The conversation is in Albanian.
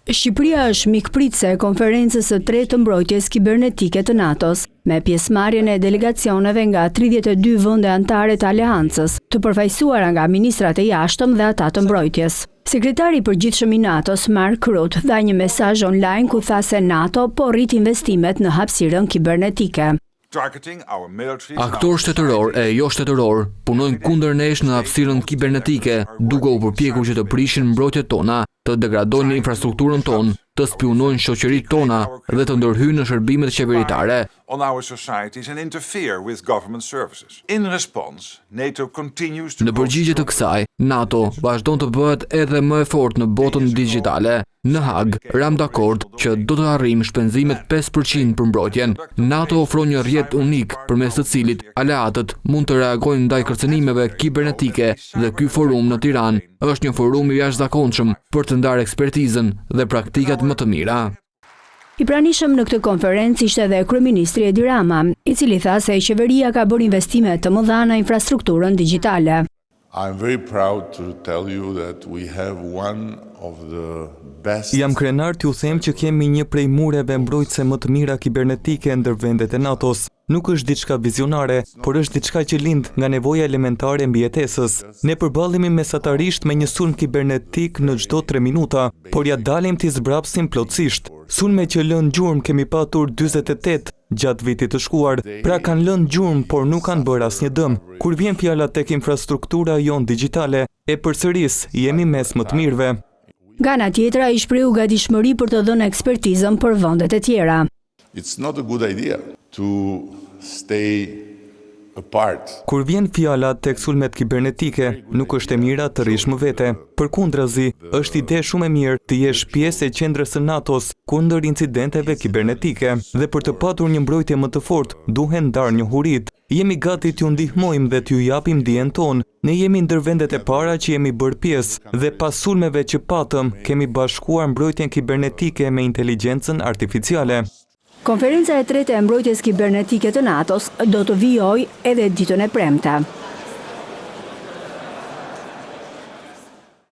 Shqipëria është mikpritëse e konferencës së tretë të mbrojtjes kibernetike të NATO-s, me pjesëmarrjen e delegacioneve nga 32 vende anëtare të aleancës, të përfaqësuara nga ministrat e jashtëm dhe ata të mbrojtjes. Sekretari i përgjithshëm i NATO-s, Mark Rutte, dha një mesazh online ku tha se NATO po rrit investimet në hapësirën kibernetike. Aktorë shtetëror e jo shtetëror punojnë kundër nesh në hapësirën kibernetike, duke u përpjekur që të prishin mbrojtjet tona, të degradojnë infrastrukturën tonë, të spionojnë shoqëritë tona dhe të ndërhyjnë në shërbimet qeveritare. Në përgjigje të kësaj, NATO vazhdon të bëhet edhe më e fortë në botën digjitale. Në Hag, ram dakord që do të arrijmë shpenzimet 5% për mbrojtjen. NATO ofron një rrjet unik përmes të cilit aleatët mund të reagojnë ndaj kërcënimeve kibernetike dhe ky forum në Tiranë është një forum i jashtëzakonshëm për të ndarë ekspertizën dhe praktikat më të mira. I pranishëm në këtë konferencë ishte edhe kryeministri Edi Rama, i cili tha se qeveria ka bërë investime të mëdha në infrastrukturën digjitale. Jam krenar t'ju them që kemi një prej mureve mbrojtëse më të mira kibernetike ndër vendet e NATO-s. Nuk është diçka vizionare, por është diçka që lind nga nevoja elementare e mbijetesës. Ne përballemi mesatarisht me një sulm kibernetik në çdo 3 minuta, por ja dalim t'i zbrapsim plotësisht. Sulme që lënë gjurmë kemi patur 48 gjatë vitit të shkuar, pra kanë lënë gjurmë, por nuk kanë bërë asnjë dëm. Kur vjen fjala tek infrastruktura jonë digjitale, e përsëris jemi mes më të mirëve. Nga ana tjetra, i shprehu gatishmëri për të dhënë ekspertizën për vendet e tjera. Kur vjen fjala tek sulmet kibernetike, nuk është e mira të rish më vete. Përkundrazi, është ide shumë e mirë të jesh pjesë e qendrës së NATO-s kundër incidenteve kibernetike dhe për të patur një mbrojtje më të fortë, duhen ndarë njohuritë. Jemi gati t'ju ndihmojmë dhe t'ju japim dijen tonë. Ne jemi ndër vendet e para që jemi bërë pjesë dhe pas sulmeve që patëm, kemi bashkuar mbrojtjen kibernetike me inteligjencën artificiale. Konferenca e tretë e mbrojtjes kibernetike të NATO-s do të vijojë edhe ditën e premte.